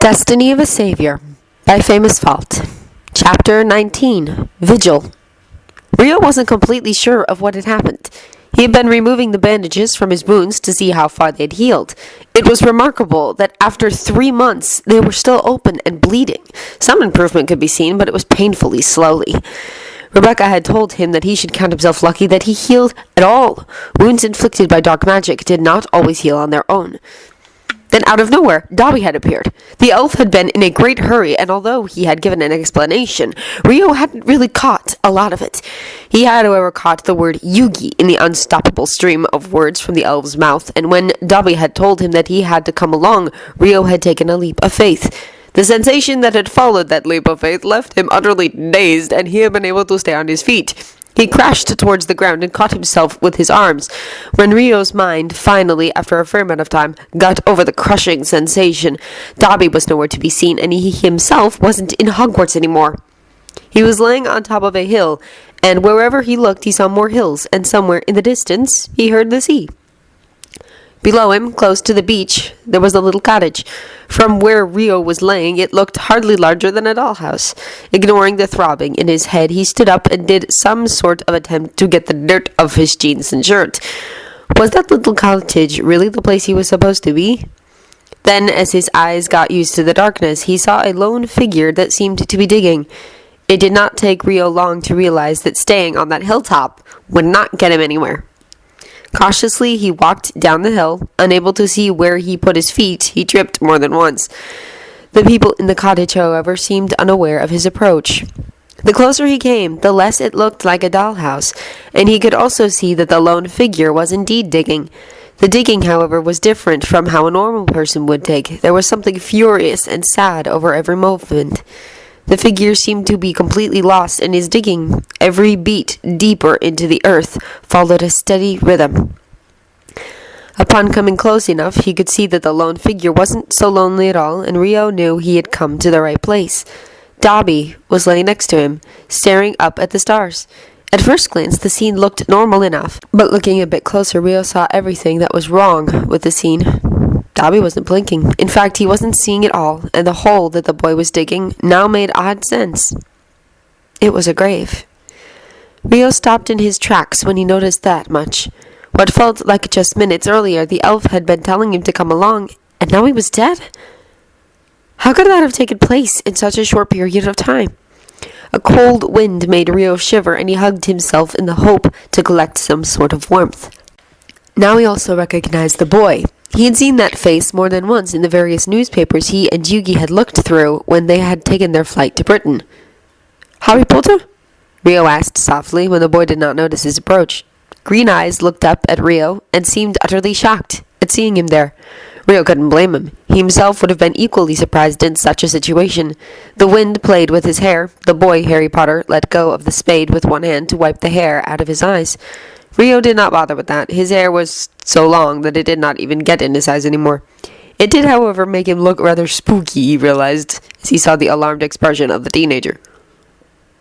Destiny of a Savior by Famous Fault. Chapter 19. Vigil. Rio wasn't completely sure of what had happened. He had been removing the bandages from his wounds to see how far they had healed. It was remarkable that after 3 months they were still open and bleeding. Some improvement could be seen, but it was painfully slowly. Rebecca had told him that he should count himself lucky that he healed at all. Wounds inflicted by dark magic did not always heal on their own. Then out of nowhere, Dobby had appeared. The elf had been in a great hurry, and although he had given an explanation, Rio hadn't really caught a lot of it. He had, however, caught the word Yugi in the unstoppable stream of words from the elf's mouth, and when Dobby had told him that he had to come along, Rio had taken a leap of faith. The sensation that had followed that leap of faith left him utterly dazed, and he had been able to stay on his feet. He crashed towards the ground and caught himself with his arms. When Rio's mind finally, after a fair amount of time, got over the crushing sensation, Dobby was nowhere to be seen, and he himself wasn't in Hogwarts anymore. He was laying on top of a hill, and wherever he looked he saw more hills, and somewhere in the distance he heard the sea. Below him, close to the beach, there was a little cottage. From where Rio was laying, it looked hardly larger than a dollhouse. Ignoring the throbbing in his head, he stood up and did some sort of attempt to get the dirt off his jeans and shirt. Was that little cottage really the place he was supposed to be? Then, as his eyes got used to the darkness, he saw a lone figure that seemed to be digging. It did not take Rio long to realize that staying on that hilltop would not get him anywhere. Cautiously, he walked down the hill. Unable to see where he put his feet, he tripped more than once. The people in the cottage, however, seemed unaware of his approach. The closer he came, the less it looked like a dollhouse, and he could also see that the lone figure was indeed digging. The digging, however, was different from how a normal person would dig. There was something furious and sad over every movement. The figure seemed to be completely lost in his digging. Every beat deeper into the earth followed a steady rhythm. Upon coming close enough, he could see that the lone figure wasn't so lonely at all, and Rio knew he had come to the right place. Dobby was laying next to him, staring up at the stars. At first glance, the scene looked normal enough, but looking a bit closer, Rio saw everything that was wrong with the scene. Dobby wasn't blinking. In fact, he wasn't seeing it all, and the hole that the boy was digging now made odd sense. It was a grave. Rio stopped in his tracks when he noticed that much. What felt like just minutes earlier, the elf had been telling him to come along, and now he was dead? How could that have taken place in such a short period of time? A cold wind made Rio shiver, and he hugged himself in the hope to collect some sort of warmth. Now he also recognized the boy. He had seen that face more than once in the various newspapers he and Yugi had looked through when they had taken their flight to Britain. "Harry Potter?" Rio asked softly when the boy did not notice his approach. Green Eyes looked up at Rio and seemed utterly shocked at seeing him there. Rio couldn't blame him. He himself would have been equally surprised in such a situation. The wind played with his hair. The boy, Harry Potter, let go of the spade with one hand to wipe the hair out of his eyes. Rio did not bother with that. His hair was so long that it did not even get in his eyes anymore. It did, however, make him look rather spooky, he realized, as he saw the alarmed expression of the teenager.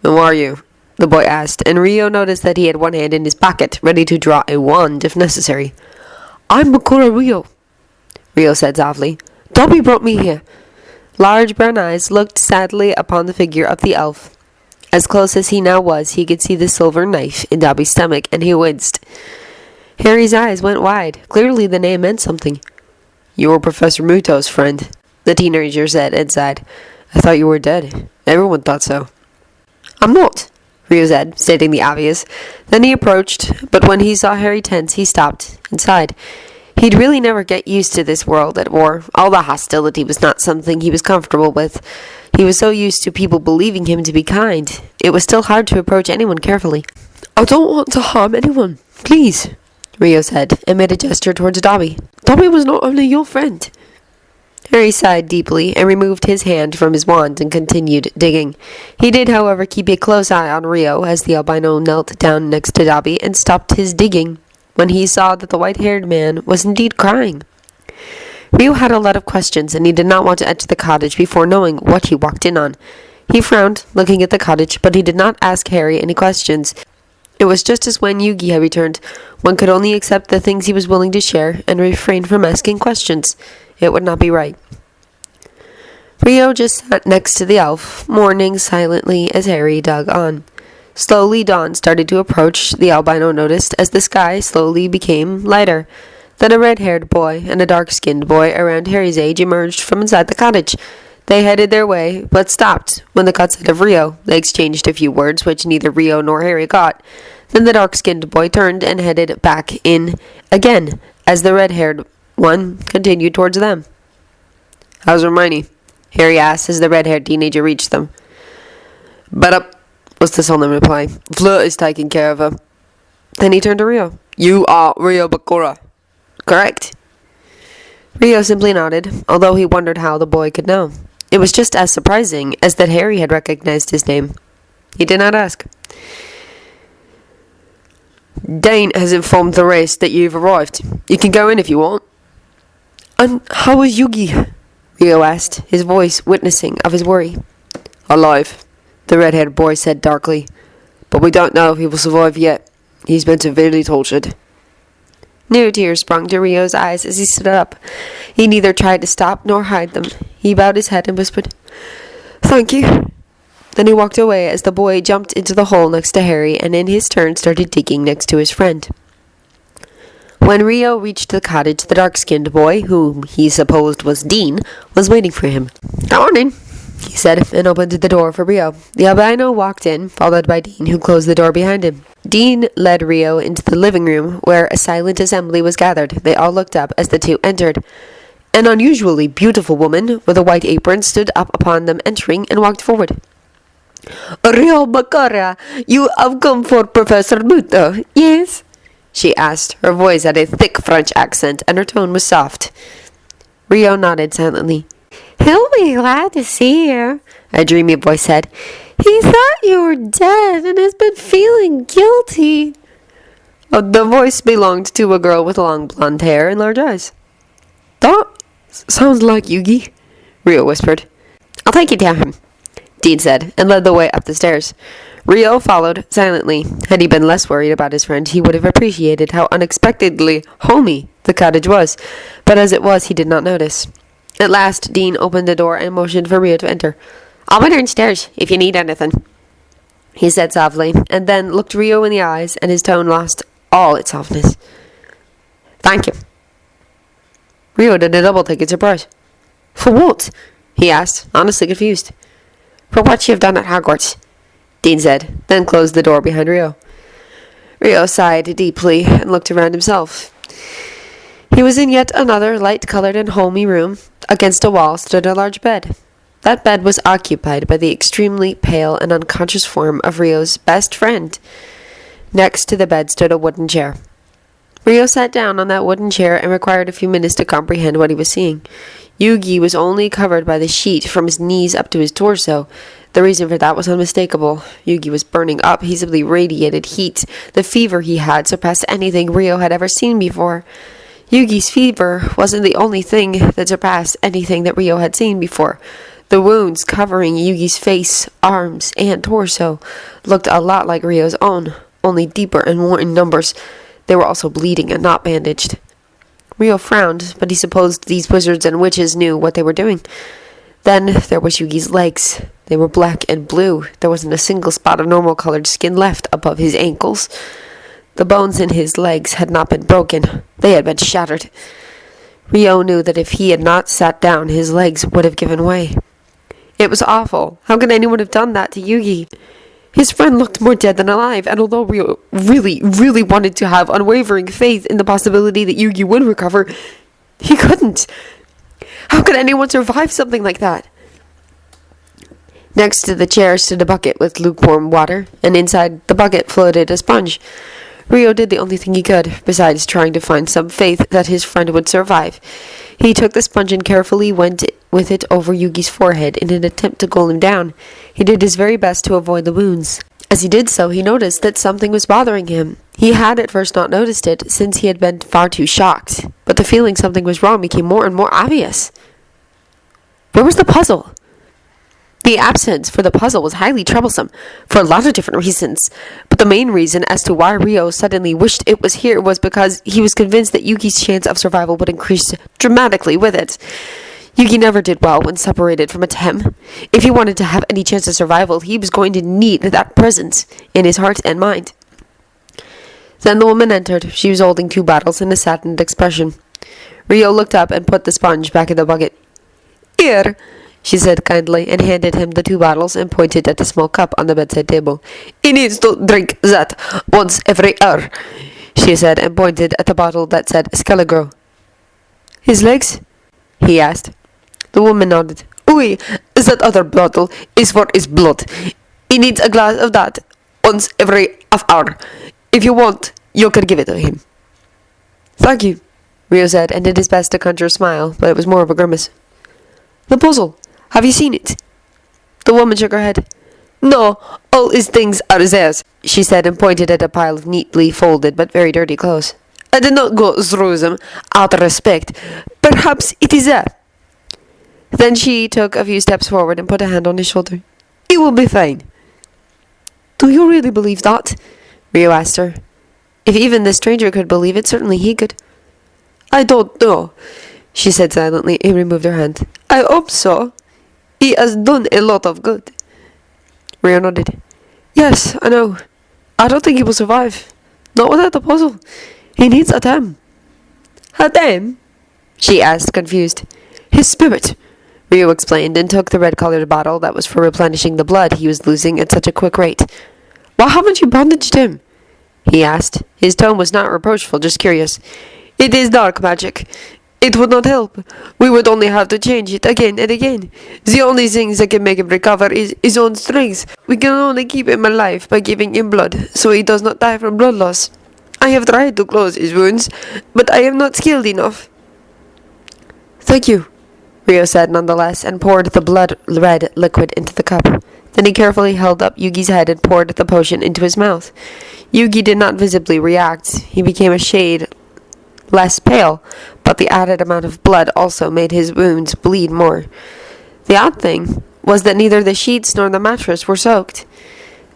"Who are you?" the boy asked, and Rio noticed that he had one hand in his pocket, ready to draw a wand if necessary. "I'm Makura Rio," Rio said softly. "Dobby brought me here." Large brown eyes looked sadly upon the figure of the elf. As close as he now was, he could see the silver knife in Dobby's stomach, and he winced. Harry's eyes went wide. Clearly the name meant something. "You were Professor Muto's friend," the teenager said and sighed. "I thought you were dead. Everyone thought so." "I'm not," Rio said, stating the obvious. Then he approached, but when he saw Harry tense, he stopped and sighed. He'd really never get used to this world at war. All the hostility was not something he was comfortable with. He was so used to people believing him to be kind. It was still hard to approach anyone carefully. "I don't want to harm anyone, please," Rio said, and made a gesture towards Dobby. "Dobby was not only your friend." Harry sighed deeply and removed his hand from his wand and continued digging. He did, however, keep a close eye on Rio as the albino knelt down next to Dobby and stopped his digging when he saw that the white-haired man was indeed crying. Rio had a lot of questions, and he did not want to enter the cottage before knowing what he walked in on. He frowned, looking at the cottage, but he did not ask Harry any questions. It was just as when Yugi had returned. One could only accept the things he was willing to share and refrain from asking questions. It would not be right. Rio just sat next to the elf, mourning silently as Harry dug on. Slowly dawn started to approach, the albino noticed, as the sky slowly became lighter. Then a red-haired boy and a dark-skinned boy around Harry's age emerged from inside the cottage. They headed their way, but stopped when they caught sight of Rio. They exchanged a few words, which neither Rio nor Harry got. Then the dark-skinned boy turned and headed back in again, as the red-haired one continued towards them. "How's Hermione?" Harry asked as the red-haired teenager reached them. "Better," was the solemn reply. "Fleur is taking care of her." Then he turned to Rio. "You are Rio Bakura." "Correct." Rio simply nodded, although he wondered how the boy could know. It was just as surprising as that Harry had recognized his name. He did not ask. "Dane has informed the rest that you've arrived. You can go in if you want." "And how is Yugi?" Rio asked, his voice witnessing of his worry. "Alive," the red-haired boy said darkly. "But we don't know if he will survive yet. He's been severely tortured." New tears sprung to Rio's eyes as he stood up. He neither tried to stop nor hide them. He bowed his head and whispered, "Thank you." Then he walked away as the boy jumped into the hole next to Harry and in his turn started digging next to his friend. When Rio reached the cottage, the dark-skinned boy, whom he supposed was Dean, was waiting for him. "Come on in," he said, and opened the door for Rio. The albino walked in, followed by Dean, who closed the door behind him. Dean led Rio into the living room, where a silent assembly was gathered. They all looked up as the two entered. An unusually beautiful woman, with a white apron, stood up upon them entering and walked forward. "Rio Bakura, you have come for Professor Buto, yes?" she asked. Her voice had a thick French accent, and her tone was soft. Rio nodded silently. "He'll be glad to see you," a dreamy voice said. "He thought you were dead and has been feeling guilty." The voice belonged to a girl with long blonde hair and large eyes. "That sounds like Yugi," Rio whispered. "I'll take you to him," Dean said, and led the way up the stairs. Rio followed silently. Had he been less worried about his friend, he would have appreciated how unexpectedly homey the cottage was, but as it was, he did not notice. At last, Dean opened the door and motioned for Rio to enter. "I'll be downstairs if you need anything," he said softly, and then looked Rio in the eyes, and his tone lost all its softness. "Thank you." Rio did a double-take in surprise. "For what?" he asked, honestly confused. "For what you have done at Hogwarts," Dean said, then closed the door behind Rio. Rio sighed deeply and looked around himself. He was in yet another light-colored and homey room. Against a wall stood a large bed. That bed was occupied by the extremely pale and unconscious form of Rio's best friend. Next to the bed stood a wooden chair. Rio sat down on that wooden chair and required a few minutes to comprehend what he was seeing. Yugi was only covered by the sheet from his knees up to his torso. The reason for that was unmistakable. Yugi was burning up. He simply radiated heat. The fever he had surpassed anything Rio had ever seen before. Yugi's fever wasn't the only thing that surpassed anything that Rio had seen before. The wounds covering Yugi's face, arms, and torso looked a lot like Rio's own, only deeper and more in numbers. They were also bleeding and not bandaged. Rio frowned, but he supposed these wizards and witches knew what they were doing. Then there was Yugi's legs. They were black and blue. There wasn't a single spot of normal-colored skin left above his ankles. The bones in his legs had not been broken. They had been shattered. Rio knew that if he had not sat down, his legs would have given way. It was awful. How could anyone have done that to Yugi? His friend looked more dead than alive, and although Rio really wanted to have unwavering faith in the possibility that Yugi would recover, he couldn't. How could anyone survive something like that? Next to the chair stood a bucket with lukewarm water, and inside the bucket floated a sponge. Rio did the only thing he could, besides trying to find some faith that his friend would survive. He took the sponge and carefully went with it over Yugi's forehead in an attempt to cool him down. He did his very best to avoid the wounds. As he did so, he noticed that something was bothering him. He had at first not noticed it, since he had been far too shocked, but the feeling something was wrong became more and more obvious. Where was the puzzle? The absence for the puzzle was highly troublesome, for a lot of different reasons, but the main reason as to why Rio suddenly wished it was here was because he was convinced that Yugi's chance of survival would increase dramatically with it. Yugi never did well when separated from a Tem. If he wanted to have any chance of survival, he was going to need that presence in his heart and mind. Then the woman entered. She was holding 2 bottles and a saddened expression. Rio looked up and put the sponge back in the bucket. "Here," she said kindly, and handed him the 2 bottles and pointed at the small cup on the bedside table. "He needs to drink that once every hour," she said, and pointed at the bottle that said Scaligro. "His legs?" he asked. The woman nodded. "Oui, that other bottle is for his blood. He needs a glass of that once every half hour. If you want, you can give it to him." "Thank you," Rio said, and did his best to conjure a smile, but it was more of a grimace. "The puzzle. Have you seen it?" The woman shook her head. "No, all his things are theirs," she said, and pointed at a pile of neatly folded but very dirty clothes. "I did not go through them out of respect. Perhaps it is there." Then she took a few steps forward and put a hand on his shoulder. "He will be fine." "Do you really believe that?" Rio asked her. If even the stranger could believe it, certainly he could. "I don't know," she said silently, and removed her hand. "I hope so. He has done a lot of good." Rio nodded. "Yes, I know. I don't think he will survive. Not without the puzzle. He needs a Tem." "A Tem?" she asked, confused. "His spirit," Rio explained, and took the red-colored bottle that was for replenishing the blood he was losing at such a quick rate. "Why haven't you bandaged him?" he asked. His tone was not reproachful, just curious. "It is dark magic. It would not help. We would only have to change it again and again. The only thing that can make him recover is his own strength. We can only keep him alive by giving him blood, so he does not die from blood loss. I have tried to close his wounds, but I am not skilled enough." "Thank you," Rio said nonetheless, and poured the blood-red liquid into the cup. Then he carefully held up Yugi's head and poured the potion into his mouth. Yugi did not visibly react. He became a shade less pale, but the added amount of blood also made his wounds bleed more. The odd thing was that neither the sheets nor the mattress were soaked.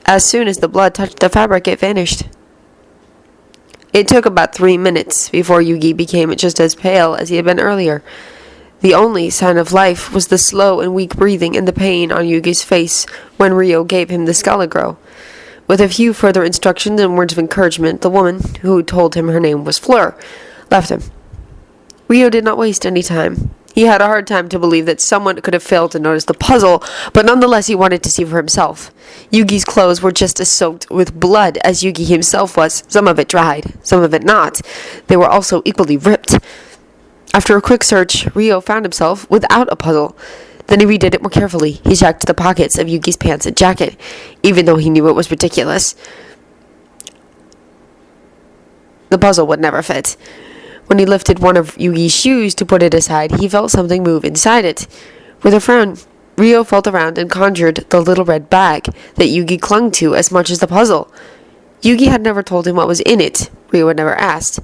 As soon as the blood touched the fabric, it vanished. It took about 3 minutes before Yugi became just as pale as he had been earlier. The only sign of life was the slow and weak breathing and the pain on Yugi's face when Rio gave him the Scaligro. With a few further instructions and words of encouragement, the woman, who told him her name was Fleur, left him. Rio did not waste any time. He had a hard time to believe that someone could have failed to notice the puzzle, but nonetheless he wanted to see for himself. Yugi's clothes were just as soaked with blood as Yugi himself was, some of it dried, some of it not. They were also equally ripped. After a quick search, Rio found himself without a puzzle. Then he redid it more carefully. He checked the pockets of Yugi's pants and jacket, even though he knew it was ridiculous. The puzzle would never fit. When he lifted one of Yugi's shoes to put it aside, he felt something move inside it. With a frown, Rio felt around and conjured the little red bag that Yugi clung to as much as the puzzle. Yugi had never told him what was in it. Rio had never asked.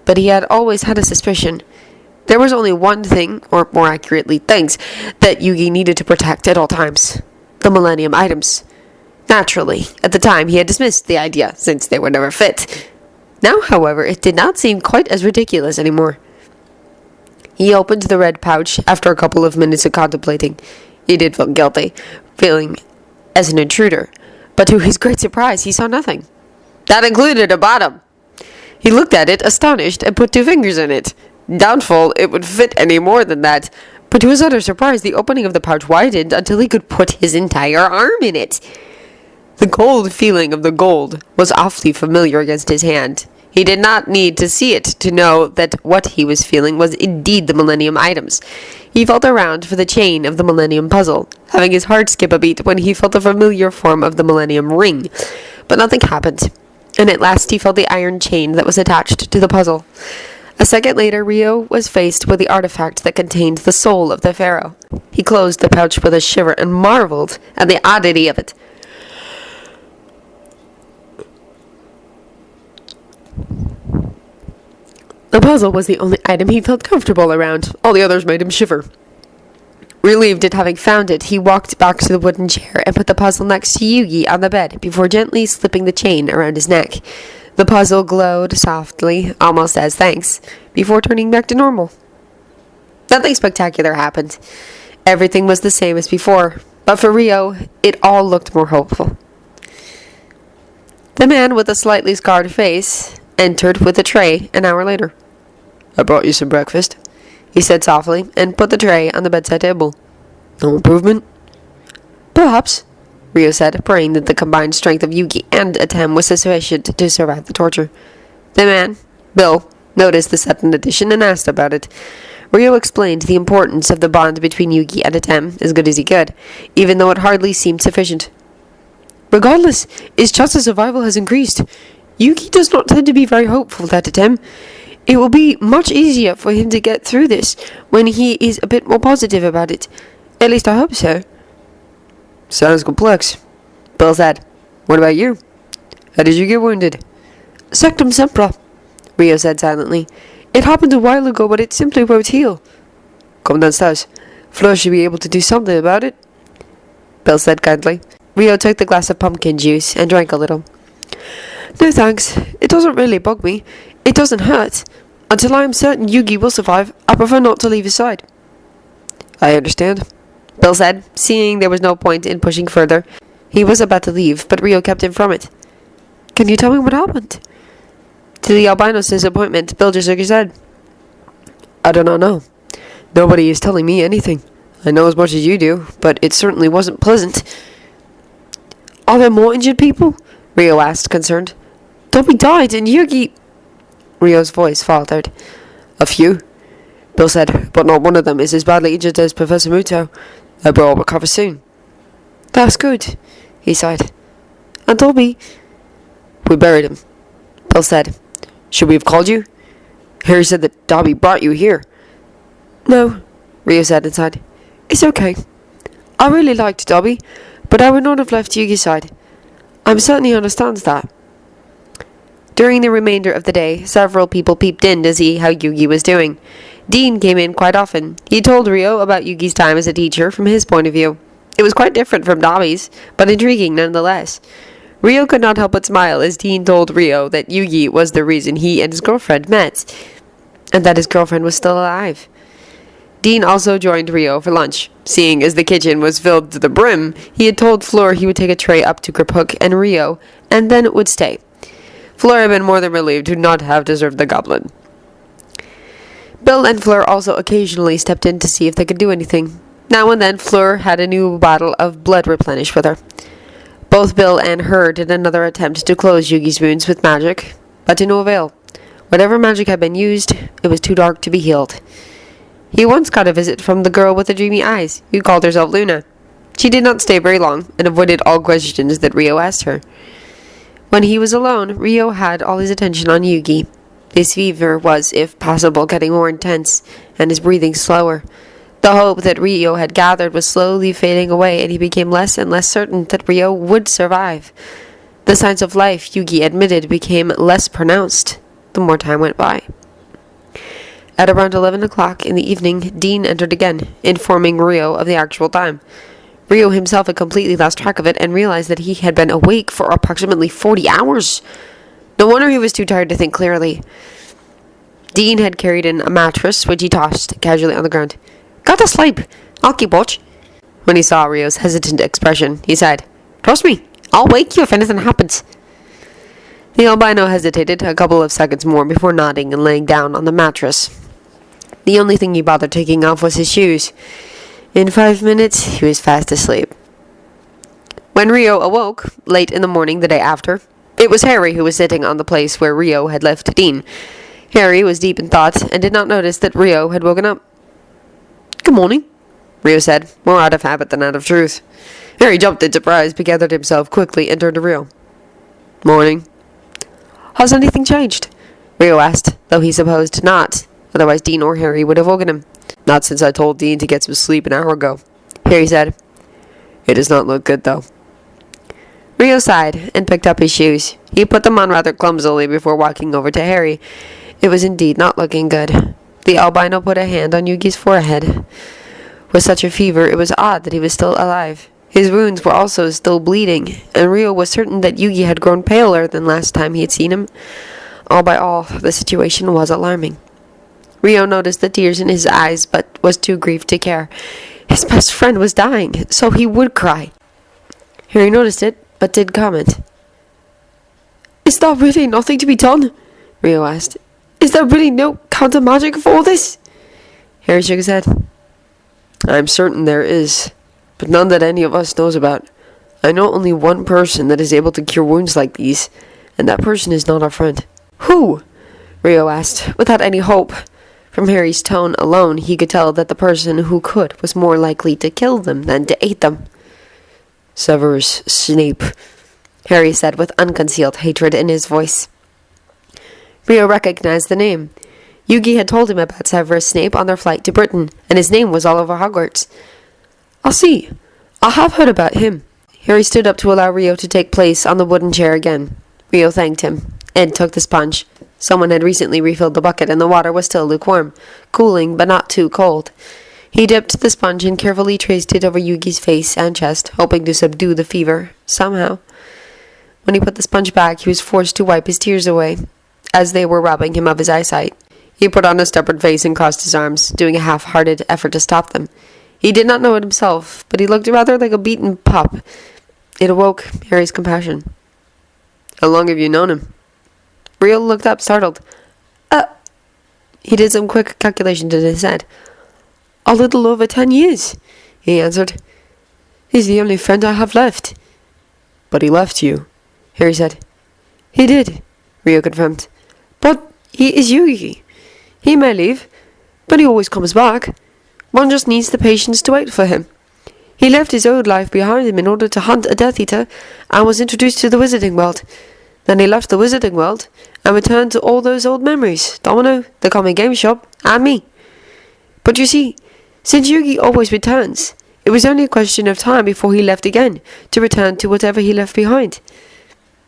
But he had always had a suspicion. There was only one thing, or more accurately, things, that Yugi needed to protect at all times. The Millennium items. Naturally, at the time he had dismissed the idea, since they would never fit. Now, however, it did not seem quite as ridiculous anymore. He opened the red pouch after a couple of minutes of contemplating. He did feel guilty, feeling as an intruder, but to his great surprise, he saw nothing. That included a bottom. He looked at it, astonished, and put 2 fingers in it. Doubtful it would fit any more than that, but to his utter surprise, the opening of the pouch widened until he could put his entire arm in it. The cold feeling of the gold was awfully familiar against his hand. He did not need to see it to know that what he was feeling was indeed the Millennium items. He felt around for the chain of the Millennium puzzle, having his heart skip a beat when he felt the familiar form of the Millennium ring. But nothing happened, and at last he felt the iron chain that was attached to the puzzle. A second later, Rio was faced with the artifact that contained the soul of the pharaoh. He closed the pouch with a shiver and marveled at the oddity of it. The puzzle was the only item he felt comfortable around. All the others made him shiver. Relieved at having found it, he walked back to the wooden chair and put the puzzle next to Yugi on the bed before gently slipping the chain around his neck. The puzzle glowed softly, almost as thanks, before turning back to normal. Nothing spectacular happened. Everything was the same as before, but for Rio, it all looked more hopeful. The man with a slightly scarred face entered with a tray an hour later. "I brought you some breakfast," he said softly, and put the tray on the bedside table. "No improvement?" "Perhaps," Rio said, praying that the combined strength of Yugi and Atem was sufficient to survive the torture. The man, Bill, noticed the sudden addition and asked about it. Rio explained the importance of the bond between Yugi and Atem as good as he could, even though it hardly seemed sufficient. "Regardless, his chance of survival has increased. Yugi does not tend to be very hopeful that Atem. It will be much easier for him to get through this when he is a bit more positive about it. At least I hope so." "Sounds complex," Bill said. "What about you? How did you get wounded?" "Sectum sempra," Rio said silently. "It happened a while ago, but it simply won't heal." "Come downstairs. Fleur should be able to do something about it," Bill said kindly. Rio took the glass of pumpkin juice and drank a little. "No thanks. It doesn't really bug me. It doesn't hurt. Until I am certain Yugi will survive, I prefer not to leave his side." "I understand," Bill said, seeing there was no point in pushing further. He was about to leave, but Rio kept him from it. "Can you tell me what happened?" To the albino's disappointment, Bill just shook his head. "I do not know. Nobody is telling me anything. I know as much as you do, but it certainly wasn't pleasant." "Are there more injured people?" Rio asked, concerned. "Dobby died, and Yugi—" Rio's voice faltered. "A few," Bill said, "but not one of them is as badly injured as Professor Muto. They will all recover soon." "That's good," he sighed. "And Dobby—" "We buried him," Bill said. "Should we have called you? Harry said that Dobby brought you here." "No," Rio said inside. "It's okay. I really liked Dobby, but I would not have left Yugi's side. I'm certain he understands that." During the remainder of the day, several people peeped in to see how Yugi was doing. Dean came in quite often. He told Rio about Yugi's time as a teacher from his point of view. It was quite different from Dobby's, but intriguing nonetheless. Rio could not help but smile as Dean told Rio that Yugi was the reason he and his girlfriend met, and that his girlfriend was still alive. Dean also joined Rio for lunch. Seeing as the kitchen was filled to the brim, he had told Fleur he would take a tray up to Griphook and Rio, and then would stay. Fleur had been more than relieved to not have to serve the goblin. Bill and Fleur also occasionally stepped in to see if they could do anything. Now and then, Fleur had a new bottle of blood replenished with her. Both Bill and her did another attempt to close Yugi's wounds with magic, but to no avail. Whatever magic had been used, it was too dark to be healed. He once got a visit from the girl with the dreamy eyes, who called herself Luna. She did not stay very long, and avoided all questions that Rio asked her. When he was alone, Rio had all his attention on Yugi. His fever was, if possible, getting more intense, and his breathing slower. The hope that Rio had gathered was slowly fading away, and he became less and less certain that Rio would survive. The signs of life, Yugi admitted, became less pronounced the more time went by. At around 11 o'clock in the evening, Dean entered again, informing Rio of the actual time. Rio himself had completely lost track of it and realized that he had been awake for approximately 40 hours. No wonder he was too tired to think clearly. Dean had carried in a mattress, which he tossed casually on the ground. "Go to sleep. I'll keep watch." When he saw Rio's hesitant expression, he said, "Trust me, I'll wake you if anything happens." The albino hesitated a couple of seconds more before nodding and laying down on the mattress. The only thing he bothered taking off was his shoes. In 5 minutes, he was fast asleep. When Rio awoke, late in the morning the day after, it was Harry who was sitting on the place where Rio had left Dean. Harry was deep in thought and did not notice that Rio had woken up. "Good morning," Rio said, more out of habit than out of truth. Harry jumped in surprise, but gathered himself quickly and turned to Rio. "Morning." "Has anything changed?" Rio asked, though he supposed not. Otherwise Dean or Harry would have woken him. "Not since I told Dean to get some sleep an hour ago," Harry said. "It does not look good, though." Rio sighed and picked up his shoes. He put them on rather clumsily before walking over to Harry. It was indeed not looking good. The albino put a hand on Yugi's forehead. With such a fever, it was odd that he was still alive. His wounds were also still bleeding, and Rio was certain that Yugi had grown paler than last time he had seen him. All by all, the situation was alarming. Rio noticed the tears in his eyes, but was too grieved to care. His best friend was dying, so he would cry. Harry noticed it, but did comment. Is there really nothing to be done? Rio asked. Is there really no counter magic for all this? Harry shook his head. I'm certain there is, but none that any of us knows about. I know only one person that is able to cure wounds like these, and that person is not our friend. Who? Rio asked, without any hope. From Harry's tone alone, he could tell that the person who could was more likely to kill them than to aid them. Severus Snape, Harry said with unconcealed hatred in his voice. Rio recognized the name. Yugi had told him about Severus Snape on their flight to Britain, and his name was all over Hogwarts. I see. I have heard about him. Harry stood up to allow Rio to take place on the wooden chair again. Rio thanked him, and took the sponge. Someone had recently refilled the bucket, and the water was still lukewarm, cooling but not too cold. He dipped the sponge and carefully traced it over Yugi's face and chest, hoping to subdue the fever, somehow. When he put the sponge back, he was forced to wipe his tears away, as they were robbing him of his eyesight. He put on a stubborn face and crossed his arms, doing a half-hearted effort to stop them. He did not know it himself, but he looked rather like a beaten pup. It awoke Harry's compassion. How long have you known him? Rio looked up, startled. He did some quick calculations in his head. A little over 10 years, he answered. He's the only friend I have left. But he left you, Harry said. He did, Rio confirmed. But he is Yugi. He may leave, but he always comes back. One just needs the patience to wait for him. He left his old life behind him in order to hunt a Death Eater and was introduced to the Wizarding World. Then he left the Wizarding World and returned to all those old memories, Domino, the comic game shop, and me. But you see, since Yugi always returns, it was only a question of time before he left again, to return to whatever he left behind.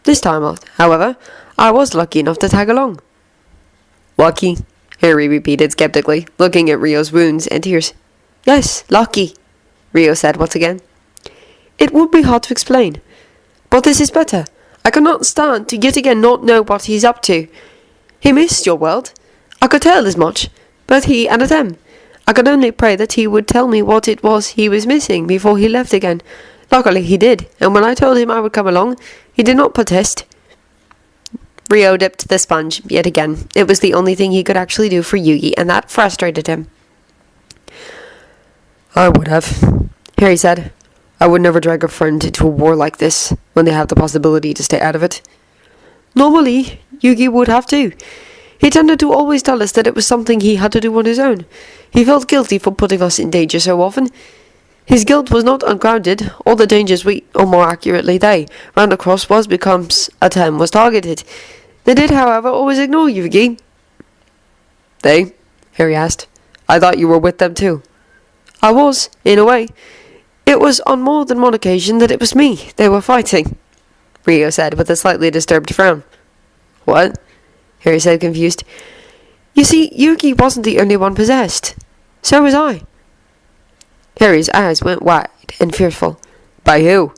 This time, however, I was lucky enough to tag along. Lucky? Harry repeated skeptically, looking at Rio's wounds and tears. Yes, lucky, Rio said once again. It would be hard to explain, but this is better. I cannot stand to yet again not know what he's up to. He missed your world. I could tell as much, both he and them. I could only pray that he would tell me what it was he was missing before he left again. Luckily he did, and when I told him I would come along, he did not protest. Rio dipped the sponge yet again. It was the only thing he could actually do for Yugi, and that frustrated him. I would have, Harry said. I would never drag a friend into a war like this, when they have the possibility to stay out of it. Normally, Yugi would have too. He tended to always tell us that it was something he had to do on his own. He felt guilty for putting us in danger so often. His guilt was not ungrounded. All the dangers we, or more accurately they, ran across was because a term was targeted. They did, however, always ignore Yugi. They? Harry asked. I thought you were with them too. I was, in a way. It was on more than one occasion that it was me they were fighting, Rio said with a slightly disturbed frown. What? Harry said, confused. You see, Yugi wasn't the only one possessed. So was I. Harry's eyes went wide and fearful. By who?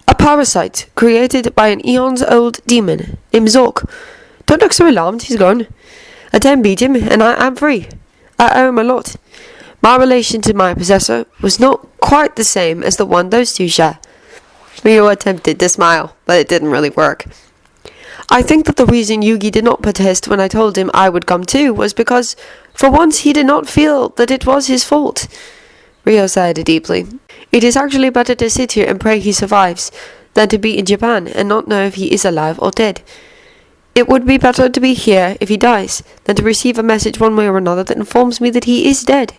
A parasite created by an eons-old demon named Zork. Don't look so alarmed, he's gone. Atem beat him, and I am free. I owe him a lot. My relation to my possessor was not quite the same as the one those two share. Rio attempted to smile, but it didn't really work. I think that the reason Yugi did not protest when I told him I would come too was because, for once, he did not feel that it was his fault. Rio sighed deeply. It is actually better to sit here and pray he survives than to be in Japan and not know if he is alive or dead. It would be better to be here if he dies than to receive a message one way or another that informs me that he is dead.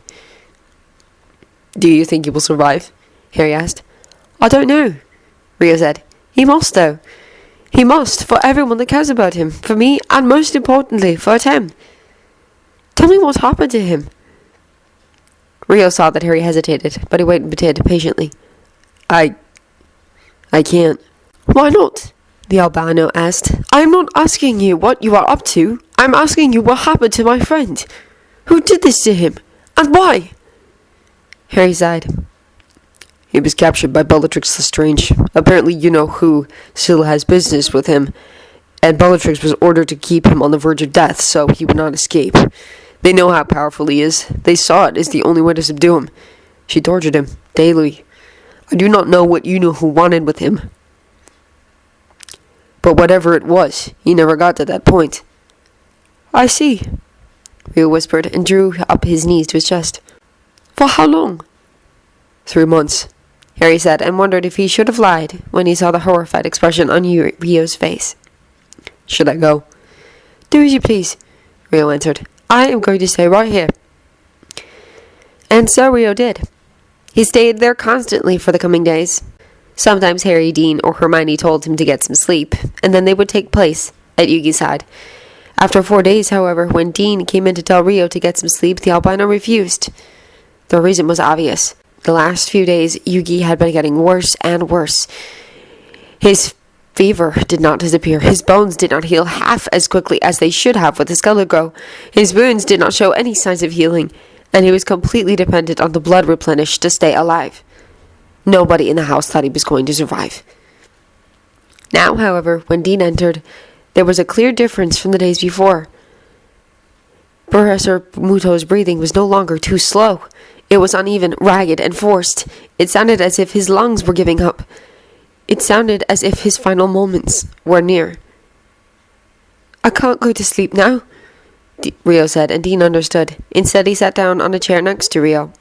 Do you think he will survive? Harry asked. I don't know, Rio said. He must, though. He must, for everyone that cares about him, for me, and most importantly, for Atem. Tell me what happened to him. Rio saw that Harry hesitated, but he waited patiently. I can't. Why not? The albino asked. I am not asking you what you are up to. I am asking you what happened to my friend. Who did this to him? And why? Harry sighed. He was captured by Bellatrix Lestrange. Apparently you know who still has business with him, and Bellatrix was ordered to keep him on the verge of death so he would not escape. They know how powerful he is. They saw it as the only way to subdue him. She tortured him daily. I do not know what you who wanted with him. But whatever it was, he never got to that point. I see, Rio whispered and drew up his knees to his chest. For how long? 3 months, Harry said, and wondered if he should have lied when he saw the horrified expression on Rio's face. Should I go? Do as you please, Rio answered. I am going to stay right here. And so Rio did. He stayed there constantly for the coming days. Sometimes Harry, Dean, or Hermione told him to get some sleep, and then they would take place at Yugi's side. After 4 days, however, when Dean came in to tell Rio to get some sleep, the albino refused. The reason was obvious. The last few days, Yugi had been getting worse and worse. His fever did not disappear. His bones did not heal half as quickly as they should have with his color grow. His wounds did not show any signs of healing, and he was completely dependent on the blood replenished to stay alive. Nobody in the house thought he was going to survive. Now, however, when Dean entered, there was a clear difference from the days before. Professor Muto's breathing was no longer too slow. It was uneven, ragged, and forced. It sounded as if his lungs were giving up. It sounded as if his final moments were near. I can't go to sleep now, Rio said, and Dean understood. Instead, he sat down on a chair next to Rio.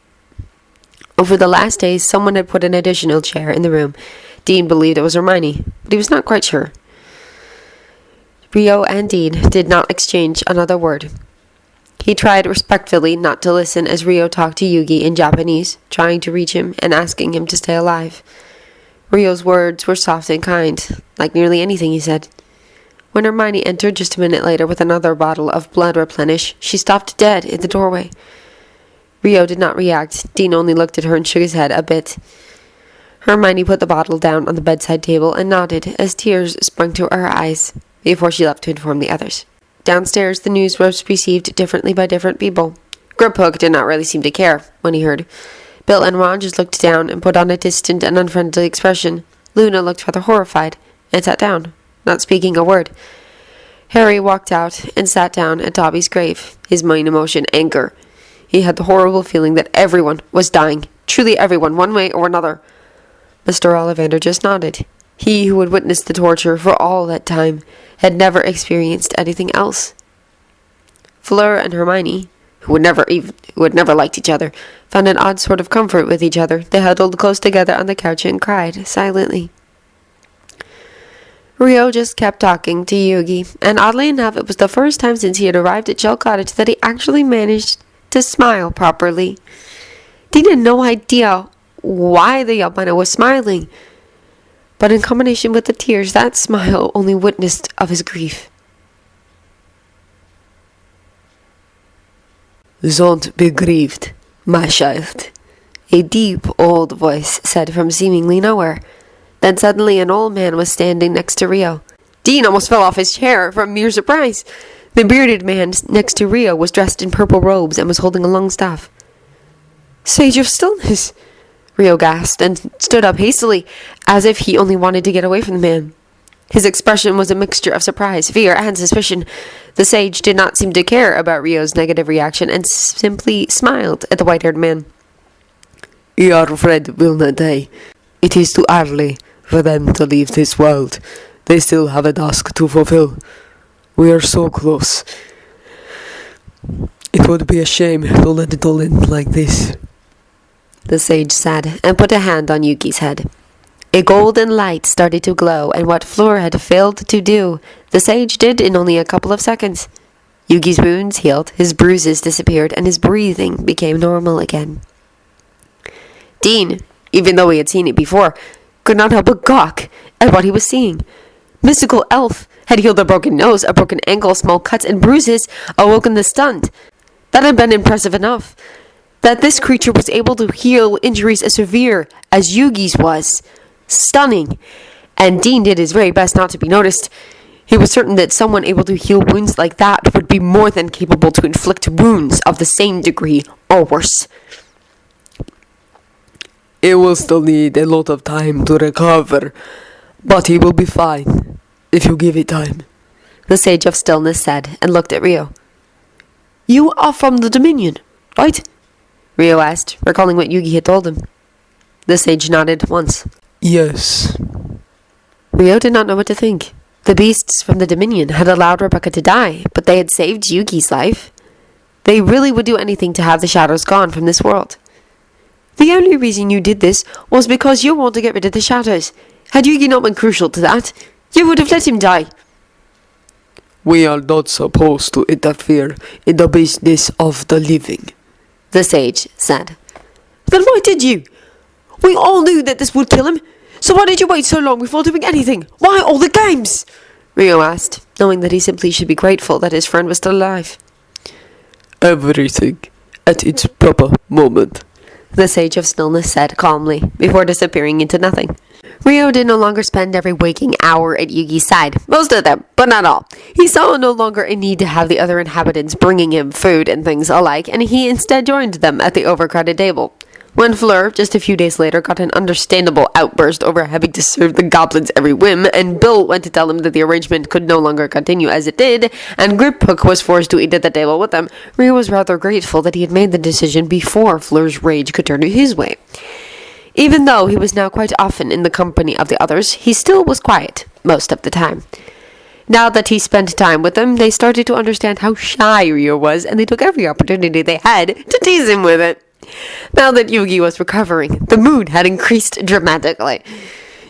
Over the last days, someone had put an additional chair in the room. Dean believed it was Hermione, but he was not quite sure. Rio and Dean did not exchange another word. He tried respectfully not to listen as Rio talked to Yugi in Japanese, trying to reach him and asking him to stay alive. Rio's words were soft and kind, like nearly anything he said. When Hermione entered just a minute later with another bottle of blood replenish, she stopped dead in the doorway. Rio did not react. Dean only looked at her and shook his head a bit. Hermione put the bottle down on the bedside table and nodded as tears sprung to her eyes before she left to inform the others. Downstairs, the news was received differently by different people. Griphook did not really seem to care when he heard. Bill and Ron just looked down and put on a distant and unfriendly expression. Luna looked rather horrified and sat down, not speaking a word. Harry walked out and sat down at Dobby's grave, his main emotion anger. He had the horrible feeling that everyone was dying, truly everyone, one way or another. Mr. Ollivander just nodded. He who had witnessed the torture for all that time had never experienced anything else. Fleur and Hermione, who had never liked each other, found an odd sort of comfort with each other. They huddled close together on the couch and cried silently. Rio just kept talking to Yugi, and oddly enough, it was the first time since he had arrived at Shell Cottage that he actually managed to smile properly. Dean had no idea why the albino was smiling, but in combination with the tears, that smile only witnessed of his grief. Don't be grieved, my child, a deep old voice said from seemingly nowhere. Then suddenly an old man was standing next to Rio. Dean almost fell off his chair from mere surprise. The bearded man next to Rio was dressed in purple robes and was holding a long staff. Sage of Stillness, Rio gasped and stood up hastily, as if he only wanted to get away from the man. His expression was a mixture of surprise, fear, and suspicion. The sage did not seem to care about Rio's negative reaction and simply smiled at the white-haired man. Your friend will not die. It is too early for them to leave this world. They still have a task to fulfill. We are so close. It would be a shame to let it all end like this, the sage said, and put a hand on Yugi's head. A golden light started to glow, and what Fleur had failed to do, the sage did in only a couple of seconds. Yugi's wounds healed, his bruises disappeared, and his breathing became normal again. Dean, even though he had seen it before, could not help but gawk at what he was seeing. Mystical elf had healed a broken nose, a broken ankle, small cuts and bruises, awoken the stunned. That had been impressive enough. That this creature was able to heal injuries as severe as Yugi's was stunning, and Dean did his very best not to be noticed. He was certain that someone able to heal wounds like that would be more than capable to inflict wounds of the same degree or worse. It will still need a lot of time to recover, but he will be fine if you give it time, the Sage of Stillness said, and looked at Rio. You are from the Dominion, right? Rio asked, recalling what Yugi had told him. The sage nodded once. Yes. Rio did not know what to think. The beasts from the Dominion had allowed Rebecca to die, but they had saved Yugi's life. They really would do anything to have the shadows gone from this world. The only reason you did this was because you want to get rid of the shadows. Had Yugi not been crucial to that, you would have let him die. We are not supposed to interfere in the business of the living, the sage said. Then why did you? We all knew that this would kill him. So why did you wait so long before doing anything? Why all the games? Rio asked, knowing that he simply should be grateful that his friend was still alive. Everything at its proper moment, the Sage of Stillness said calmly, before disappearing into nothing. Rio did no longer spend every waking hour at Yugi's side. Most of them, but not all. He saw no longer a need to have the other inhabitants bringing him food and things alike, and he instead joined them at the overcrowded table. When Fleur, just a few days later, got an understandable outburst over having to serve the goblins every whim, and Bill went to tell him that the arrangement could no longer continue as it did, and Griphook was forced to eat at the table with them, Rio was rather grateful that he had made the decision before Fleur's rage could turn his way. Even though he was now quite often in the company of the others, he still was quiet most of the time. Now that he spent time with them, they started to understand how shy Rio was, and they took every opportunity they had to tease him with it. Now that Yugi was recovering, the mood had increased dramatically.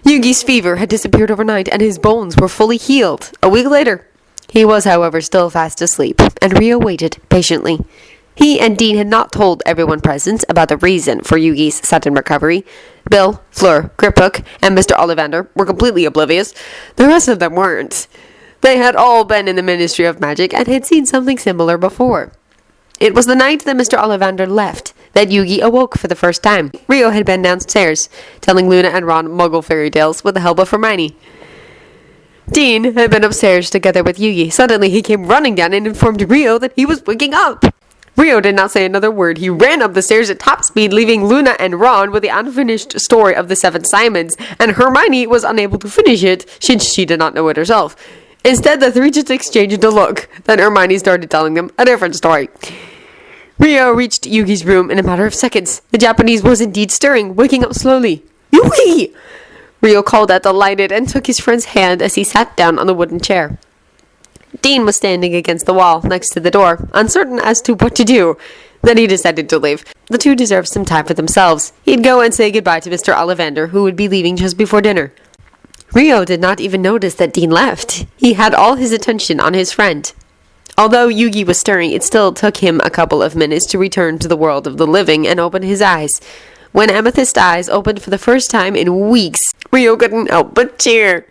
Yugi's fever had disappeared overnight, and his bones were fully healed. A week later, he was, however, still fast asleep, and Rio waited patiently. He and Dean had not told everyone present about the reason for Yugi's sudden recovery. Bill, Fleur, Griphook, and Mr. Ollivander were completely oblivious. The rest of them weren't. They had all been in the Ministry of Magic and had seen something similar before. It was the night that Mr. Ollivander left that Yugi awoke for the first time. Rio had been downstairs, telling Luna and Ron Muggle fairy tales with the help of Hermione. Dean had been upstairs together with Yugi. Suddenly he came running down and informed Rio that he was waking up. Rio did not say another word. He ran up the stairs at top speed, leaving Luna and Ron with the unfinished story of the Seven Simons, and Hermione was unable to finish it since she did not know it herself. Instead, the three just exchanged a look. Then Hermione started telling them a different story. Rio reached Yugi's room in a matter of seconds. The Japanese was indeed stirring, waking up slowly. Yugi! Rio called out delighted and took his friend's hand as he sat down on the wooden chair. Dean was standing against the wall next to the door, uncertain as to what to do. Then he decided to leave. The two deserved some time for themselves. He'd go and say goodbye to Mr. Ollivander, who would be leaving just before dinner. Rio did not even notice that Dean left. He had all his attention on his friend. Although Yugi was stirring, it still took him a couple of minutes to return to the world of the living and open his eyes. When Amethyst's eyes opened for the first time in weeks, Rio couldn't help but cheer.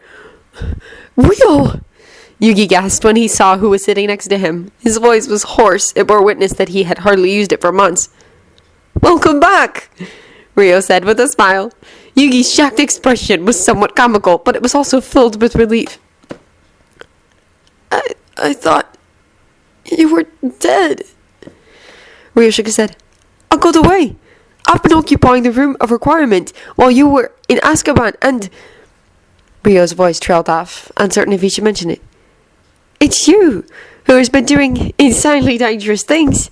Rio! Yugi gasped when he saw who was sitting next to him. His voice was hoarse. It bore witness that he had hardly used it for months. Welcome back, Rio said with a smile. Yugi's shocked expression was somewhat comical, but it was also filled with relief. I thought you were dead. Rio shook his head. I got away. I've been occupying the room of requirement while you were in Azkaban and... Rio's voice trailed off, uncertain if he should mention it. It's you who has been doing insanely dangerous things.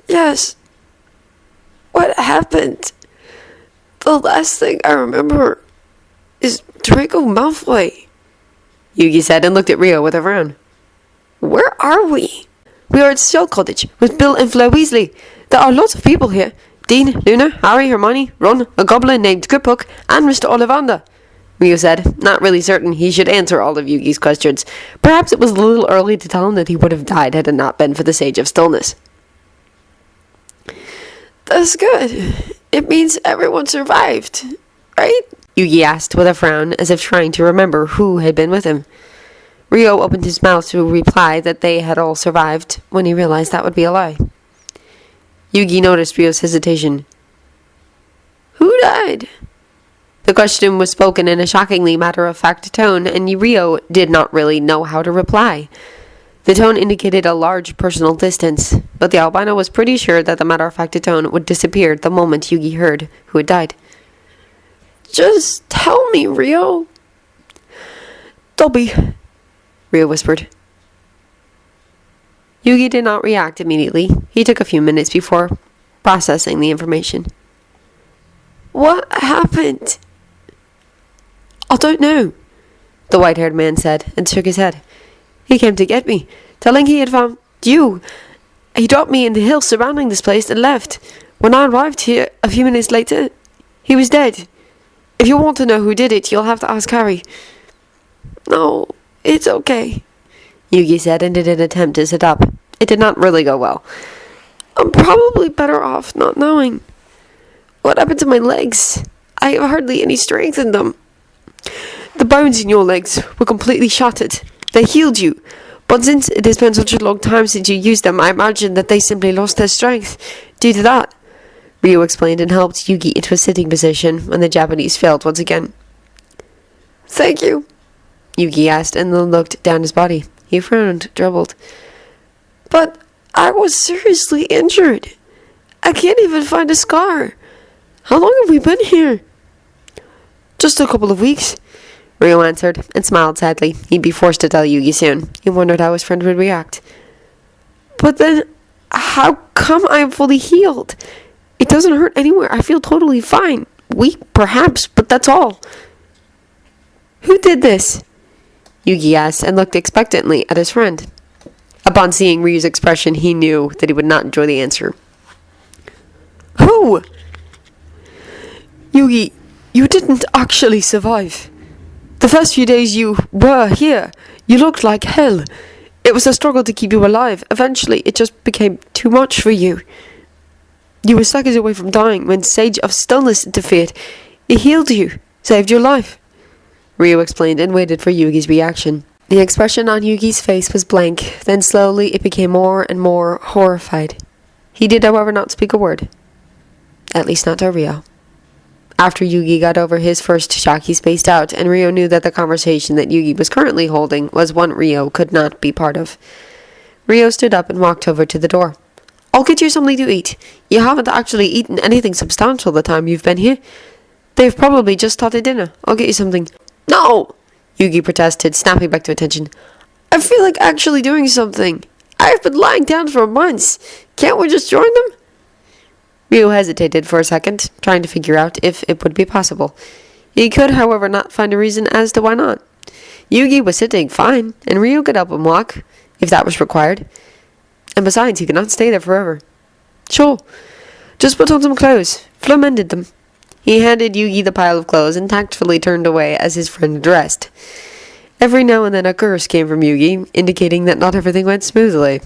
Yes. What happened? The last thing I remember is Draco Malfoy, Yugi said and looked at Rio with a frown. Where are we? We are at Shell Cottage with Bill and Fleur Weasley. There are lots of people here. Dean, Luna, Harry, Hermione, Ron, a goblin named Griphook, and Mr. Ollivander, Rio said, not really certain he should answer all of Yugi's questions. Perhaps it was a little early to tell him that he would have died had it not been for the Sage of Stillness. That's good. It means everyone survived, right? Yugi asked with a frown, as if trying to remember who had been with him. Rio opened his mouth to reply that they had all survived, when he realized that would be a lie. Yugi noticed Rio's hesitation. Who died? The question was spoken in a shockingly matter-of-fact tone, and Rio did not really know how to reply. The tone indicated a large personal distance, but the albino was pretty sure that the matter-of-fact tone would disappear the moment Yugi heard who had died. Just tell me, Rio. Dobby, Rio whispered. Yugi did not react immediately. He took a few minutes before processing the information. What happened? I don't know, the white-haired man said, and shook his head. He came to get me, telling he had found you. He dropped me in the hills surrounding this place and left. When I arrived here a few minutes later, he was dead. If you want to know who did it, you'll have to ask Harry. No, it's okay, Yugi said, and did an attempt to sit up. It did not really go well. I'm probably better off not knowing. What happened to my legs? I have hardly any strength in them. The bones in your legs were completely shattered. They healed you. But since it has been such a long time since you used them, I imagine that they simply lost their strength due to that, Ryo explained and helped Yugi into a sitting position when the Japanese failed once again. Thank you, Yugi asked and then looked down his body. He frowned, troubled. But I was seriously injured. I can't even find a scar. How long have we been here? Just a couple of weeks, Ryo answered, and smiled sadly. He'd be forced to tell Yugi soon. He wondered how his friend would react. But then, how come I'm fully healed? It doesn't hurt anywhere. I feel totally fine. Weak, perhaps, but that's all. Who did this? Yugi asked, and looked expectantly at his friend. Upon seeing Ryo's expression, he knew that he would not enjoy the answer. Who? Yugi, you didn't actually survive. The first few days you were here, you looked like hell. It was a struggle to keep you alive. Eventually, it just became too much for you. You were seconds away from dying when Sage of Stillness interfered. It healed you, saved your life, Ryo explained and waited for Yugi's reaction. The expression on Yugi's face was blank, then slowly it became more and more horrified. He did, however, not speak a word. At least not to Ryo. After Yugi got over his first shock, he spaced out, and Ryo knew that the conversation that Yugi was currently holding was one Ryo could not be part of. Ryo stood up and walked over to the door. I'll get you something to eat. You haven't actually eaten anything substantial the time you've been here. They've probably just started dinner. I'll get you something. No! Yugi protested, snapping back to attention. I feel like actually doing something. I've been lying down for months. Can't we just join them? Ryo hesitated for a second, trying to figure out if it would be possible. He could, however, not find a reason as to why not. Yugi was sitting fine, and Ryo could help him walk, if that was required. And besides, he could not stay there forever. Sure. Just put on some clothes. Flo mended them. He handed Yugi the pile of clothes and tactfully turned away as his friend addressed. Every now and then a curse came from Yugi, indicating that not everything went smoothly.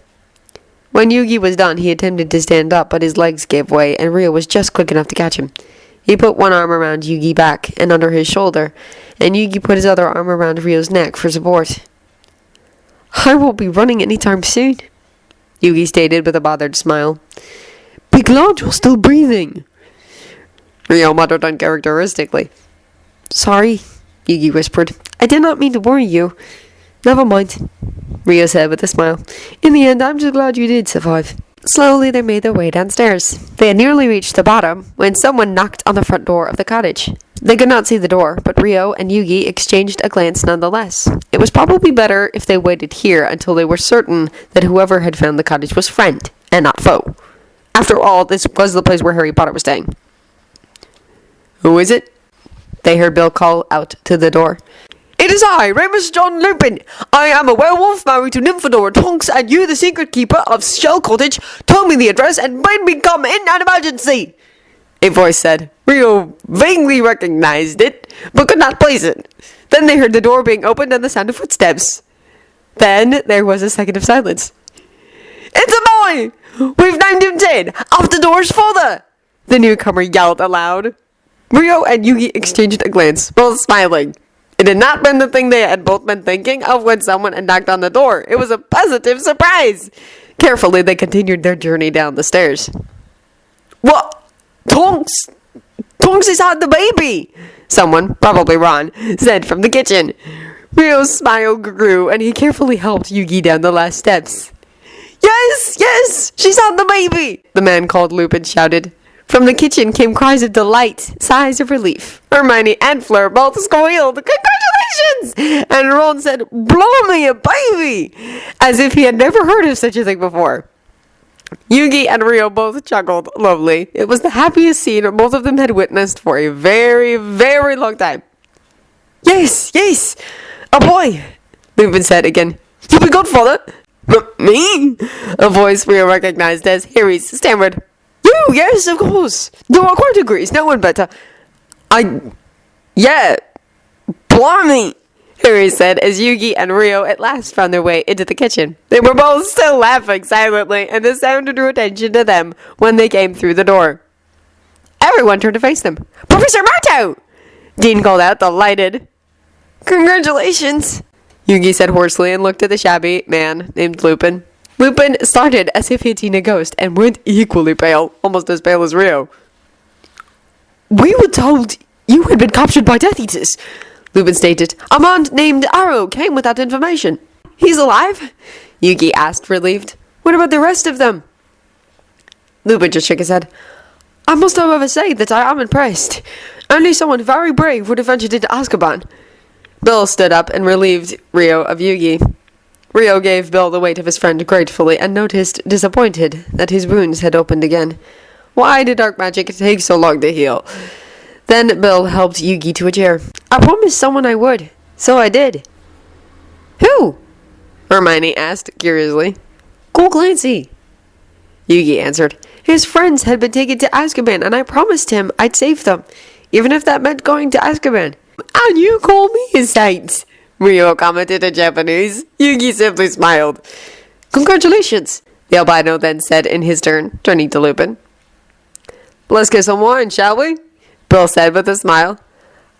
When Yugi was done, he attempted to stand up, but his legs gave way, and Ryo was just quick enough to catch him. He put one arm around Yugi back and under his shoulder, and Yugi put his other arm around Ryo's neck for support. I won't be running anytime soon, Yugi stated with a bothered smile. Be glad you're still breathing, Ryo muttered uncharacteristically. Sorry, Yugi whispered. I did not mean to worry you. Never mind, Ryo said with a smile. In the end, I'm just glad you did survive. Slowly, they made their way downstairs. They had nearly reached the bottom when someone knocked on the front door of the cottage. They could not see the door, but Ryo and Yugi exchanged a glance nonetheless. It was probably better if they waited here until they were certain that whoever had found the cottage was friend and not foe. After all, this was the place where Harry Potter was staying. Who is it? They heard Bill call out to the door. It is I, Remus John Lupin. I am a werewolf married to Nymphadora Tonks, and you, the secret keeper of Shell Cottage, told me the address and made me come in an emergency, a voice said. Ryo vaguely recognized it, but could not place it. Then they heard the door being opened and the sound of footsteps. Then there was a second of silence. It's a boy! We've named him Ted, after Dora's father! The newcomer yelled aloud. Ryo and Yugi exchanged a glance, both smiling. It had not been the thing they had both been thinking of when someone had knocked on the door. It was a positive surprise. Carefully, they continued their journey down the stairs. What? Tonks! Tonks has had the baby! Someone, probably Ron, said from the kitchen. Ryo's smile grew, and he carefully helped Yugi down the last steps. Yes! Yes! She's had the baby! The man called Lupin shouted. From the kitchen came cries of delight, sighs of relief. Hermione and Fleur both squealed. Congratulations! And Ron said, blow me a baby! As if he had never heard of such a thing before. Yugi and Rio both chuckled lovely. It was the happiest scene both of them had witnessed for a very, very long time. Yes, yes, a boy, Lupin said again. You be godfather? Me? A voice Rio recognized as Harry's stammered. You, yes, of course. No, I quite agree. It's no one better. Yeah, blimey, Harry said as Yugi and Rio at last found their way into the kitchen. They were both still laughing silently, and the sound drew attention to them when they came through the door. Everyone turned to face them. Professor Marto! Dean called out, delighted. Congratulations, Yugi said hoarsely and looked at the shabby man named Lupin. Lupin started as if he had seen a ghost and went equally pale, almost as pale as Rio. We were told you had been captured by Death Eaters, Lupin stated. A man named Arrow came with that information. He's alive? Yugi asked, relieved. What about the rest of them? Lupin just shook his head. I must however say that I am impressed. Only someone very brave would have ventured into Azkaban. Bill stood up and relieved Rio of Yugi. Rio gave Bill the weight of his friend gratefully and noticed, disappointed, that his wounds had opened again. Why did dark magic take so long to heal? Then Bill helped Yugi to a chair. I promised someone I would, so I did. Who? Hermione asked curiously. Cole Clancy, Yugi answered. His friends had been taken to Azkaban, and I promised him I'd save them, even if that meant going to Azkaban. And you call me a saint, Rio commented in Japanese. Yugi simply smiled. Congratulations, the albino then said in his turn, turning to Lupin. Let's get some wine, shall we? Bill said with a smile.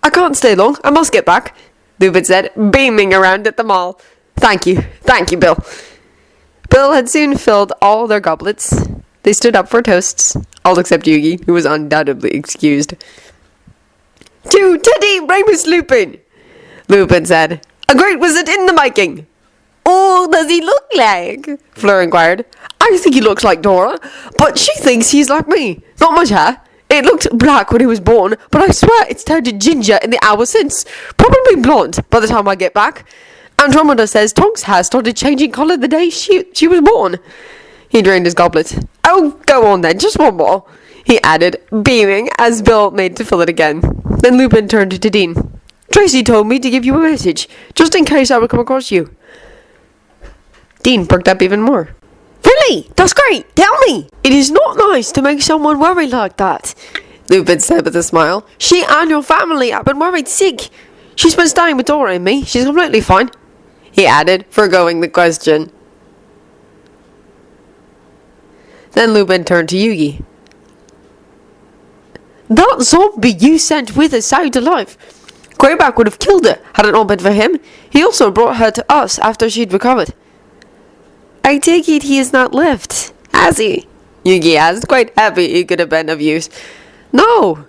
I can't stay long. I must get back, Lupin said, beaming around at them all. Thank you, Bill. Bill had soon filled all their goblets. They stood up for toasts, all except Yugi, who was undoubtedly excused. To Teddy Remus Lupin, Lupin said. A great wizard in the making. Oh, does he look like? Fleur inquired. I think he looks like Dora, but she thinks he's like me. Not much hair. It looked black when he was born, but I swear it's turned to ginger in the hour since. Probably blonde by the time I get back. Andromeda says Tonk's hair started changing colour the day she was born. He drained his goblet. Oh, go on then, just one more, he added, beaming as Bill made to fill it again. Then Lupin turned to Dean. Tracy told me to give you a message, just in case I would come across you. Dean perked up even more. Really? That's great. Tell me. It is not nice to make someone worry like that, Lupin said with a smile. She and your family have been worried sick. She's been staying with Dora and me. She's completely fine, he added, foregoing the question. Then Lupin turned to Yugi. That zombie you sent with us saved her life. Greyback would have killed her had it not been for him. He also brought her to us after she'd recovered. I take it he has not lived, has he? Yugi asked, quite happy he could have been of use. No,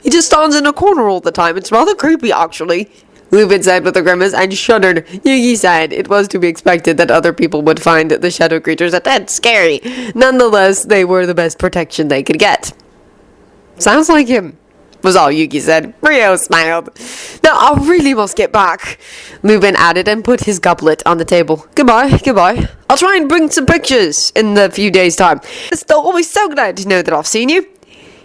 he just stands in a corner all the time. It's rather creepy, actually, Lupin said with a grimace and shuddered. Yugi sighed. It was to be expected that other people would find the shadow creatures a tad scary. Nonetheless, they were the best protection they could get. Sounds like him, was all Yugi said. Rio smiled. Now I really must get back, Lupin added and put his goblet on the table. Goodbye. I'll try and bring some pictures in a few days' time. They'll always so glad to know that I've seen you.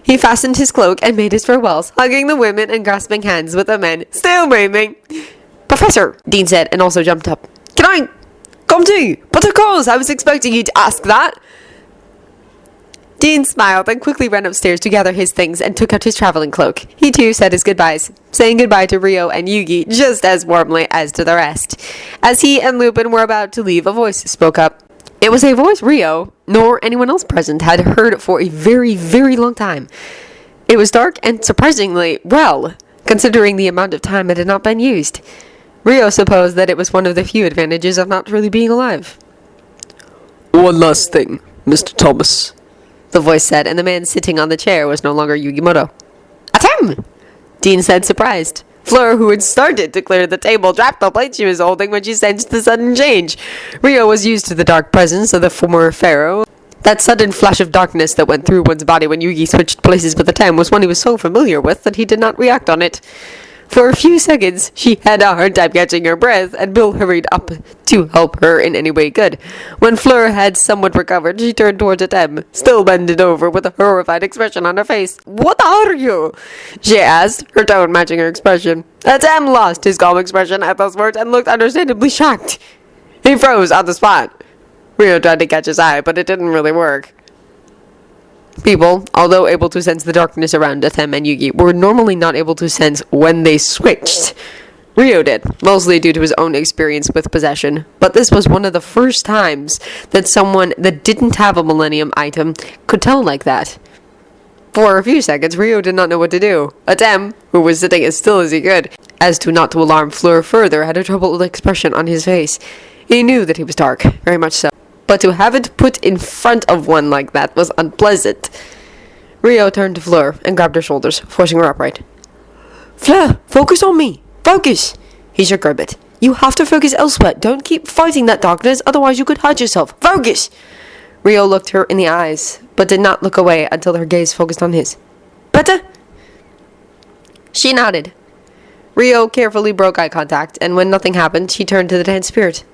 He fastened his cloak and made his farewells, hugging the women and grasping hands with the men, still beaming. Professor, Dean said, and also jumped up. Can I come too? But of course, I was expecting you to ask that. Dean smiled and quickly ran upstairs to gather his things and took out his traveling cloak. He too said his goodbyes, saying goodbye to Rio and Yugi just as warmly as to the rest. As he and Lupin were about to leave, a voice spoke up. It was a voice Rio, nor anyone else present, had heard for a very, very long time. It was dark and surprisingly well, considering the amount of time it had not been used. Rio supposed that it was one of the few advantages of not really being alive. One last thing, Mr. Thomas, the voice said, and the man sitting on the chair was no longer Yugimoto. Ahem! Dean said, surprised. Fleur, who had started to clear the table, dropped the plate she was holding when she sensed the sudden change. Rio was used to the dark presence of the former pharaoh. That sudden flash of darkness that went through one's body when Yugi switched places with the town was one he was so familiar with that he did not react on it. For a few seconds, she had a hard time catching her breath, and Bill hurried up to help her in any way he could. When Fleur had somewhat recovered, she turned towards Atem, still bended over with a horrified expression on her face. "What are you?" she asked, her tone matching her expression. Atem lost his calm expression at those words and looked understandably shocked. He froze on the spot. Rio tried to catch his eye, but it didn't really work. People, although able to sense the darkness around Atem and Yugi, were normally not able to sense when they switched. Rio did, mostly due to his own experience with possession, but this was one of the first times that someone that didn't have a Millennium item could tell like that. For a few seconds, Rio did not know what to do. Atem, who was sitting as still as he could, as to not to alarm Fleur further, had a troubled expression on his face. He knew that he was dark, very much so. But to have it put in front of one like that was unpleasant. Rio turned to Fleur and grabbed her shoulders, forcing her upright. "Fleur, focus on me! Focus!" He shook her a bit. "You have to focus elsewhere. Don't keep fighting that darkness, otherwise you could hurt yourself. Focus!" Rio looked her in the eyes, but did not look away until her gaze focused on his. "Better?" She nodded. Rio carefully broke eye contact, and when nothing happened, she turned to the tense spirit.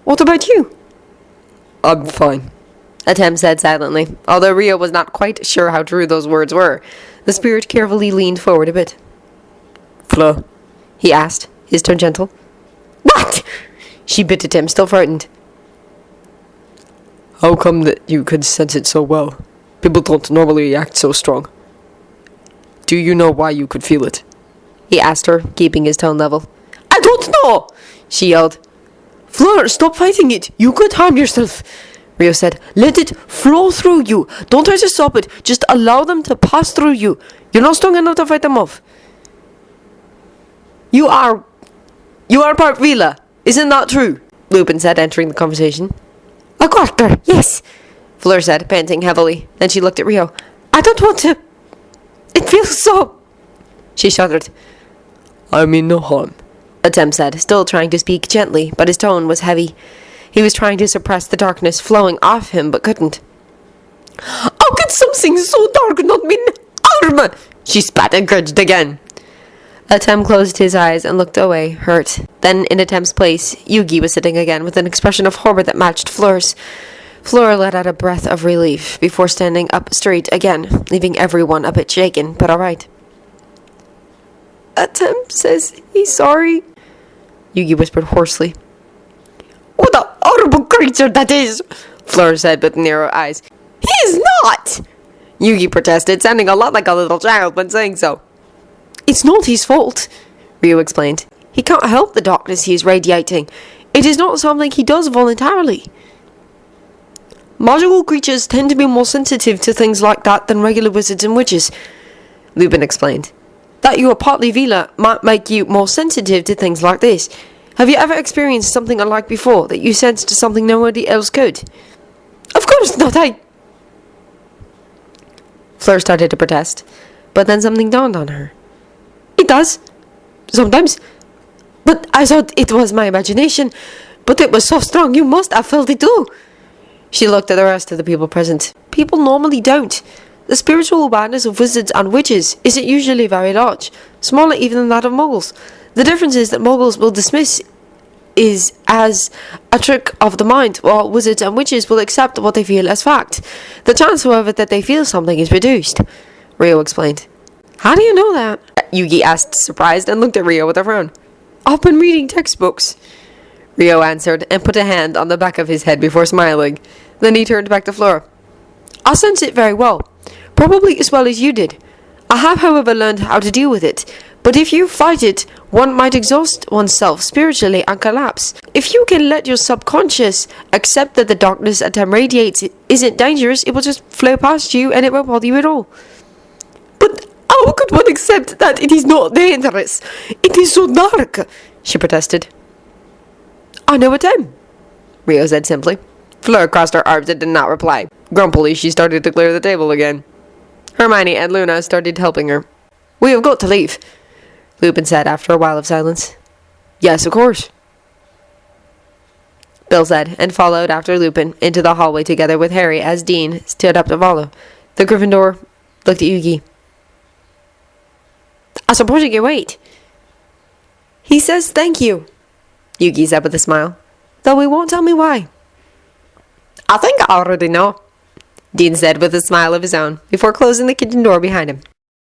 "What about you?" I'm fine," Atem said silently, although Rio was not quite sure how true those words were. The spirit carefully leaned forward a bit. "Fleur," he asked, his tone gentle. "What?" She bit at him, still frightened. how come that you could sense it so well? People don't normally react so strong. Do you know why you could feel it? He asked her, keeping his tone level. "I don't know!" she yelled. "Fleur, stop fighting it! You could harm yourself!" Rio said. "Let it flow through you. Don't try to stop it. Just allow them to pass through you. You're not strong enough to fight them off. You are part Vila. Isn't that true?" Lupin said, entering the conversation. "A quarter, yes," Fleur said, panting heavily. Then she looked at Rio. "I don't want to. It feels so..." She shuddered. I mean no harm. Atem said, still trying to speak gently, but his tone was heavy. He was trying to suppress the darkness flowing off him, but couldn't. "How could something so dark not mean harm?" She spat and cringed again. Atem closed his eyes and looked away, hurt. Then, in Atem's place, Yugi was sitting again with an expression of horror that matched Fleur's. Fleur let out a breath of relief before standing up straight again, leaving everyone a bit shaken, but all right. "Atem says he's sorry," Yugi whispered hoarsely. "What a horrible creature that is!" Fleur said with narrow eyes. "He is not!" Yugi protested, sounding a lot like a little child when saying so. "It's not his fault," Ryu explained. "He can't help the darkness he is radiating. It is not something he does voluntarily. Magical creatures tend to be more sensitive to things like that than regular wizards and witches," Lupin explained. "That you are partly Vila might make you more sensitive to things like this. Have you ever experienced something unlike before, that you sensed something nobody else could?" "Of course not, Fleur started to protest, but then something dawned on her. "It does. Sometimes. But I thought it was my imagination. But it was so strong, you must have felt it too." She looked at the rest of the people present. "People normally don't. The spiritual awareness of wizards and witches isn't usually very large, smaller even than that of muggles. The difference is that muggles will dismiss is as a trick of the mind, while wizards and witches will accept what they feel as fact. The chance, however, that they feel something is reduced," Rio explained. "How do you know that?" Yugi asked, surprised, and looked at Rio with a frown. "I've been reading textbooks," Rio answered, and put a hand on the back of his head before smiling. Then he turned back to Fleur. "I sense it very well. Probably as well as you did. I have, however, learned how to deal with it. But if you fight it, one might exhaust oneself spiritually and collapse. If you can let your subconscious accept that the darkness Atem radiates isn't dangerous, it will just flow past you and it won't bother you at all." "But how could one accept that it is not dangerous? It is so dark," she protested. "I know Atem," Rio said simply. Fleur crossed her arms and did not reply. Grumpily, she started to clear the table again. Hermione and Luna started helping her. "We have got to leave," Lupin said after a while of silence. "Yes, of course," Bill said, and followed after Lupin into the hallway together with Harry as Dean stood up to follow. The Gryffindor looked at Yugi. "I suppose you can wait," He says thank you, Yugi said with a smile, though he won't tell me why. I think I already know, Dean said with a smile of his own, before closing the kitchen door behind him.